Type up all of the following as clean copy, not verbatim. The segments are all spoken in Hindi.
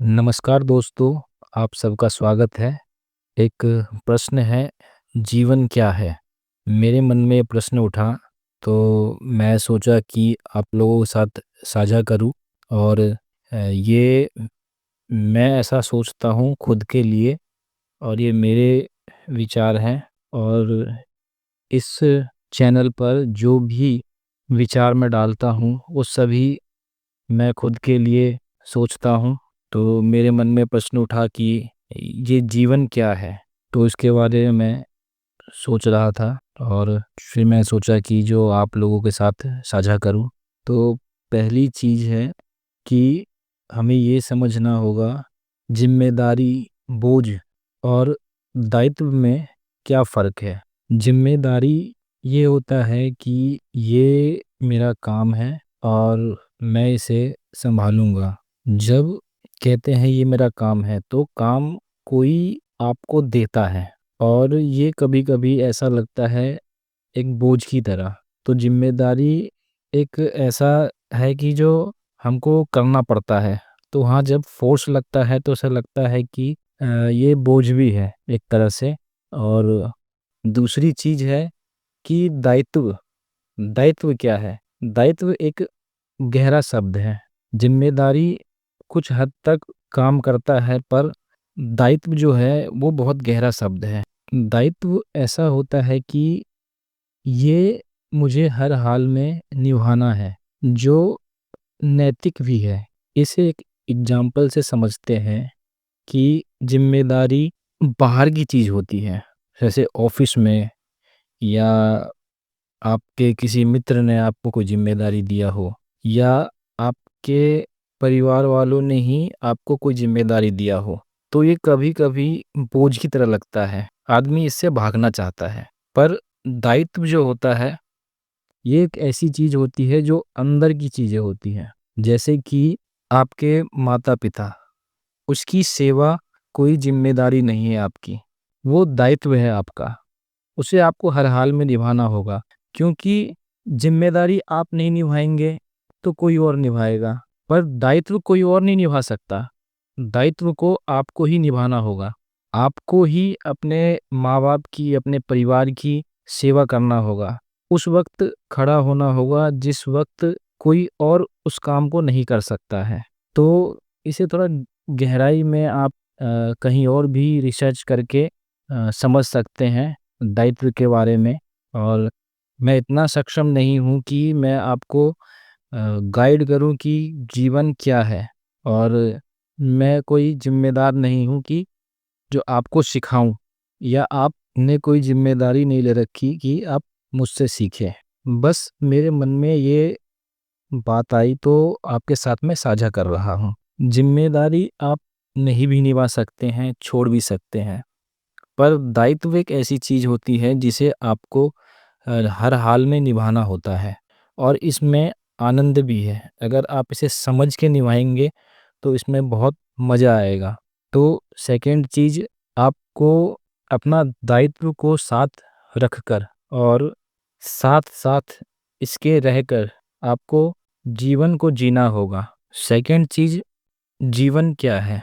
नमस्कार दोस्तों, आप सबका स्वागत है। एक प्रश्न है, जीवन क्या है? मेरे मन में ये प्रश्न उठा तो मैं सोचा कि आप लोगों के साथ साझा करूं। और ये मैं ऐसा सोचता हूं खुद के लिए, और ये मेरे विचार हैं। और इस चैनल पर जो भी विचार मैं डालता हूं वो सभी मैं खुद के लिए सोचता हूँ। तो मेरे मन में प्रश्न उठा कि ये जीवन क्या है? तो इसके बारे में मैं सोच रहा था, और फिर मैं सोचा कि जो आप लोगों के साथ साझा करूँ। तो पहली चीज़ है कि हमें ये समझना होगा, जिम्मेदारी, बोझ और दायित्व में क्या फ़र्क है। जिम्मेदारी ये होता है कि ये मेरा काम है और मैं इसे संभालूंगा। जब कहते हैं ये मेरा काम है, तो काम कोई आपको देता है, और ये कभी कभी ऐसा लगता है एक बोझ की तरह। तो जिम्मेदारी एक ऐसा है कि जो हमको करना पड़ता है। तो हाँ, जब फोर्स लगता है तो ऐसा लगता है कि ये बोझ भी है एक तरह से। और दूसरी चीज है कि दायित्व। दायित्व क्या है? दायित्व एक गहरा शब्द है। जिम्मेदारी कुछ हद तक काम करता है, पर दायित्व जो है वो बहुत गहरा शब्द है। दायित्व ऐसा होता है कि ये मुझे हर हाल में निभाना है, जो नैतिक भी है। इसे एक एग्जाम्पल से समझते हैं कि जिम्मेदारी बाहर की चीज होती है, जैसे ऑफिस में, या आपके किसी मित्र ने आपको कोई जिम्मेदारी दिया हो, या आपके परिवार वालों ने ही आपको कोई जिम्मेदारी दिया हो। तो ये कभी कभी बोझ की तरह लगता है, आदमी इससे भागना चाहता है। पर दायित्व जो होता है, ये एक ऐसी चीज होती है जो अंदर की चीजें होती हैं। जैसे कि आपके माता पिता, उसकी सेवा कोई जिम्मेदारी नहीं है आपकी, वो दायित्व है आपका। उसे आपको हर हाल में निभाना होगा, क्योंकि जिम्मेदारी आप नहीं निभाएंगे तो कोई और निभाएगा। पर दायित्व कोई और नहीं निभा सकता, दायित्व को आपको ही निभाना होगा। आपको ही अपने माँ बाप की, अपने परिवार की सेवा करना होगा। उस वक्त खड़ा होना होगा जिस वक्त कोई और उस काम को नहीं कर सकता है। तो इसे थोड़ा गहराई में आप कहीं और भी रिसर्च करके समझ सकते हैं दायित्व के बारे में। और मैं इतना सक्षम नहीं हूँ कि मैं आपको गाइड करूँ कि जीवन क्या है। और मैं कोई जिम्मेदार नहीं हूँ कि जो आपको सिखाऊं, या आपने कोई जिम्मेदारी नहीं ले रखी कि आप मुझसे सीखें। बस मेरे मन में ये बात आई तो आपके साथ मैं साझा कर रहा हूँ। जिम्मेदारी आप नहीं भी निभा सकते हैं, छोड़ भी सकते हैं, पर दायित्व एक ऐसी चीज होती है जिसे आपको हर हाल में निभाना होता है। और इसमें आनंद भी है। अगर आप इसे समझ के निभाएंगे तो इसमें बहुत मज़ा आएगा। तो सेकंड चीज, आपको अपना दायित्व को साथ रखकर और साथ साथ इसके रहकर आपको जीवन को जीना होगा। सेकंड चीज, जीवन क्या है?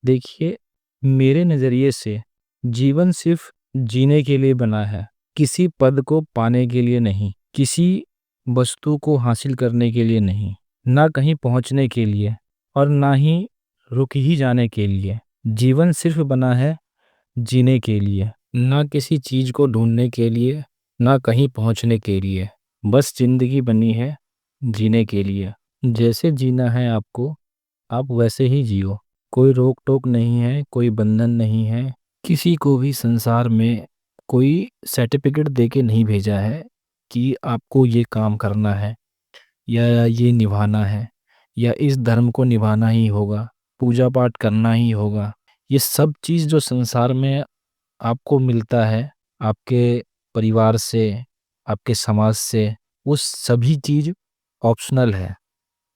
देखिए, मेरे नज़रिए से जीवन सिर्फ जीने के लिए बना है, किसी पद को पाने के लिए नहीं, किसी वस्तु को हासिल करने के लिए नहीं, ना कहीं पहुंचने के लिए, और ना ही रुक ही जाने के लिए। जीवन सिर्फ बना है जीने के लिए, ना किसी चीज को ढूंढने के लिए, ना कहीं पहुंचने के लिए। बस जिंदगी बनी है जीने के लिए। जैसे जीना है आपको, आप वैसे ही जियो। कोई रोक टोक नहीं है, कोई बंधन नहीं है। किसी को भी संसार में कोई सर्टिफिकेट दे के नहीं भेजा है कि आपको ये काम करना है, या ये निभाना है, या इस धर्म को निभाना ही होगा, पूजा पाठ करना ही होगा। ये सब चीज़ जो संसार में आपको मिलता है, आपके परिवार से, आपके समाज से, वो सभी चीज़ ऑप्शनल है।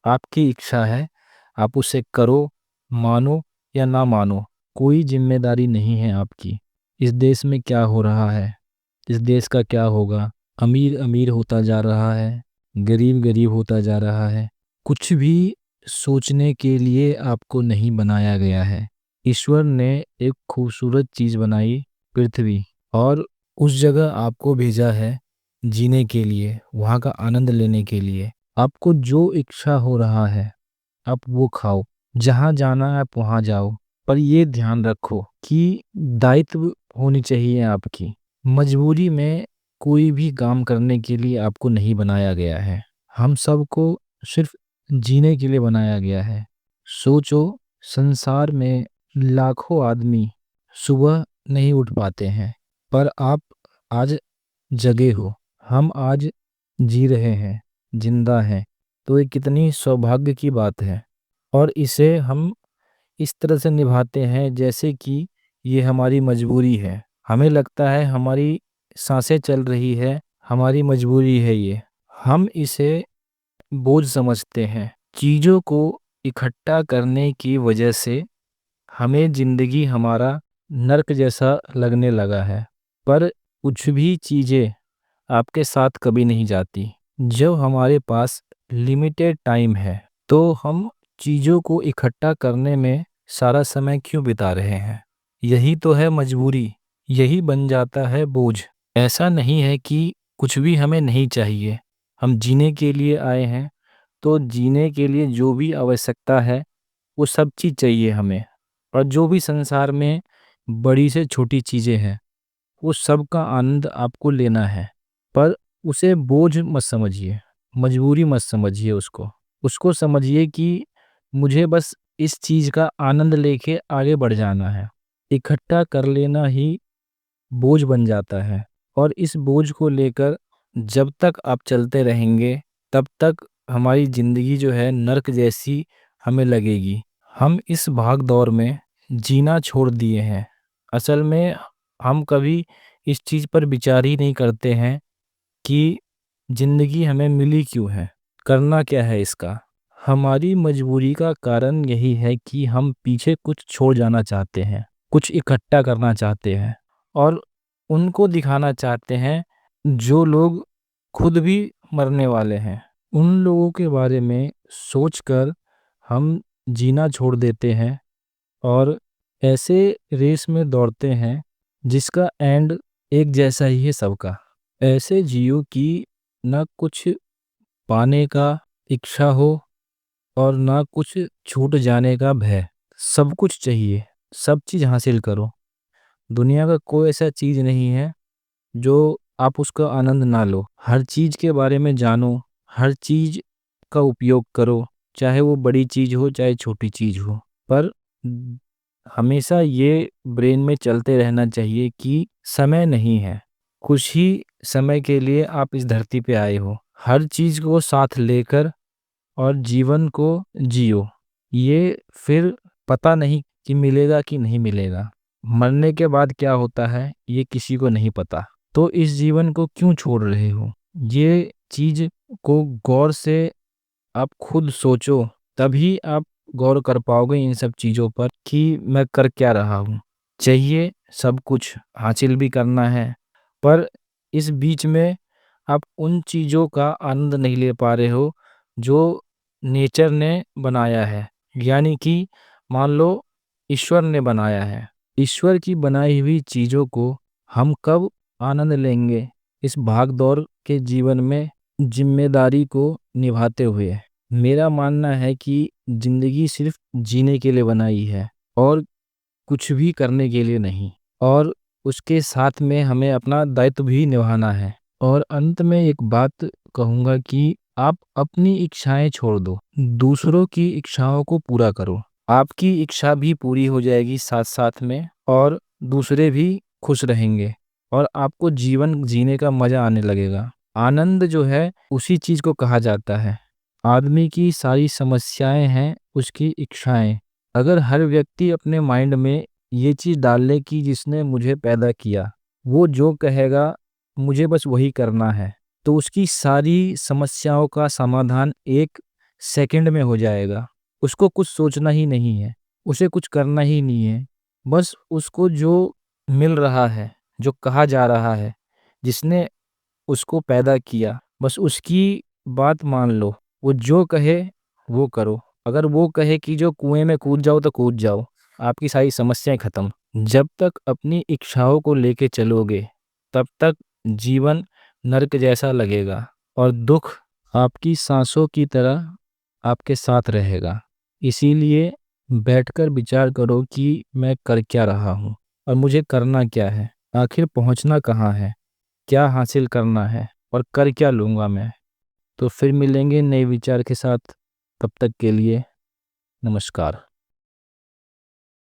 आपकी इच्छा है, आप उसे करो, मानो या ना मानो, कोई जिम्मेदारी नहीं है आपकी। इस देश में क्या हो रहा है, इस देश का क्या होगा, अमीर अमीर होता जा रहा है, गरीब गरीब होता जा रहा है, कुछ भी सोचने के लिए आपको नहीं बनाया गया है। ईश्वर ने एक खूबसूरत चीज़ बनाई, पृथ्वी, और उस जगह आपको भेजा है जीने के लिए, वहाँ का आनंद लेने के लिए। आपको जो इच्छा हो रहा है आप वो खाओ, जहाँ जाना है आप वहाँ जाओ, पर ये ध्यान रखो कि दायित्व होनी चाहिए आपकी। मजबूरी में कोई भी काम करने के लिए आपको नहीं बनाया गया है। हम सबको सिर्फ जीने के लिए बनाया गया है। सोचो, संसार में लाखों आदमी सुबह नहीं उठ पाते हैं, पर आप आज जगे हो, हम आज जी रहे हैं, जिंदा हैं, तो ये कितनी सौभाग्य की बात है। और इसे हम इस तरह से निभाते हैं जैसे कि ये हमारी मजबूरी है। हमें लगता है हमारी सांसें चल रही है, हमारी मजबूरी है ये। हम इसे बोझ समझते हैं। चीज़ों को इकट्ठा करने की वजह से हमें ज़िंदगी हमारा नर्क जैसा लगने लगा है। पर कुछ भी चीज़ें आपके साथ कभी नहीं जाती। जब हमारे पास लिमिटेड टाइम है, तो हम चीज़ों को इकट्ठा करने में सारा समय क्यों बिता रहे हैं? यही तो है मजबूरी, यही बन जाता है बोझ। ऐसा नहीं है कि कुछ भी हमें नहीं चाहिए। हम जीने के लिए आए हैं, तो जीने के लिए जो भी आवश्यकता है, वो सब चीज़ चाहिए हमें। और जो भी संसार में बड़ी से छोटी चीज़ें हैं, वो सब का आनंद आपको लेना है। पर उसे बोझ मत समझिए, मजबूरी मत समझिए उसको। उसको समझिए कि मुझे बस इस चीज़ का आनंद लेके आगे बढ़ जाना है। इकट्ठा कर लेना ही बोझ बन जाता है, और इस बोझ को लेकर जब तक आप चलते रहेंगे, तब तक हमारी ज़िंदगी जो है नर्क जैसी हमें लगेगी। हम इस भाग-दौड़ में जीना छोड़ दिए हैं। असल में हम कभी इस चीज़ पर विचार ही नहीं करते हैं कि ज़िंदगी हमें मिली क्यों है? करना क्या है इसका? हमारी मजबूरी का कारण यही है कि हम पीछे कुछ छोड़ जाना चाहते हैं, कुछ इकट्ठा करना चाहते हैं, और उनको दिखाना चाहते हैं जो लोग खुद भी मरने वाले हैं। उन लोगों के बारे में सोचकर हम जीना छोड़ देते हैं और ऐसे रेस में दौड़ते हैं जिसका एंड एक जैसा ही है सबका। ऐसे जियो कि ना कुछ पाने का इच्छा हो और ना कुछ छूट जाने का भय। सब कुछ चाहिए, सब चीज़ हासिल करो। दुनिया का कोई ऐसा चीज़ नहीं है जो आप उसका आनंद ना लो। हर चीज़ के बारे में जानो, हर चीज़ का उपयोग करो, चाहे वो बड़ी चीज़ हो चाहे छोटी चीज़ हो। पर हमेशा ये ब्रेन में चलते रहना चाहिए कि समय नहीं है। कुछ ही समय के लिए आप इस धरती पे आए हो। हर चीज़ को साथ लेकर और जीवन को जियो। ये फिर पता नहीं कि मिलेगा कि नहीं मिलेगा। मरने के बाद क्या होता है ये किसी को नहीं पता। तो इस जीवन को क्यों छोड़ रहे हो? ये चीज़ को गौर से आप खुद सोचो, तभी आप गौर कर पाओगे इन सब चीज़ों पर कि मैं कर क्या रहा हूँ। चाहिए सब कुछ हासिल भी करना है, पर इस बीच में आप उन चीज़ों का आनंद नहीं ले पा रहे हो जो नेचर ने बनाया है। यानी कि मान लो ईश्वर ने बनाया है। ईश्वर की बनाई हुई चीज़ों को हम कब आनंद लेंगे इस भाग-दौड़ के जीवन में ज़िम्मेदारी को निभाते हुए? मेरा मानना है कि ज़िंदगी सिर्फ़ जीने के लिए बनाई है और कुछ भी करने के लिए नहीं। और उसके साथ में हमें अपना दायित्व भी निभाना है। और अंत में एक बात कहूँगा कि आप अपनी इच्छाएँ छोड़ दो, दूसरों की इच्छाओं को पूरा करो। आपकी इच्छा भी पूरी हो जाएगी साथ-साथ में, और दूसरे भी खुश रहेंगे और आपको जीवन जीने का मज़ा आने लगेगा। आनंद जो है उसी चीज़ को कहा जाता है। आदमी की सारी समस्याएँ हैं उसकी इच्छाएँ। अगर हर व्यक्ति अपने माइंड में ये चीज़ डाल ले कि जिसने मुझे पैदा किया, वो जो कहेगा मुझे बस वही करना है, तो उसकी सारी समस्याओं का समाधान 1 सेकंड में हो जाएगा। उसको कुछ सोचना ही नहीं है, उसे कुछ करना ही नहीं है। बस उसको जो मिल रहा है, जो कहा जा रहा है, जिसने उसको पैदा किया, बस उसकी बात मान लो। वो जो कहे वो करो। अगर वो कहे कि जो कुएं में कूद जाओ तो कूद जाओ, आपकी सारी समस्याएं खत्म। जब तक अपनी इच्छाओं को लेके चलोगे तब तक जीवन नर्क जैसा लगेगा और दुख आपकी सांसों की तरह आपके साथ रहेगा। इसीलिए बैठकर विचार करो कि मैं कर क्या रहा हूँ और मुझे करना क्या है, आखिर पहुँचना कहाँ है, क्या हासिल करना है और कर क्या लूँगा मैं। तो फिर मिलेंगे नए विचार के साथ। तब तक के लिए नमस्कार।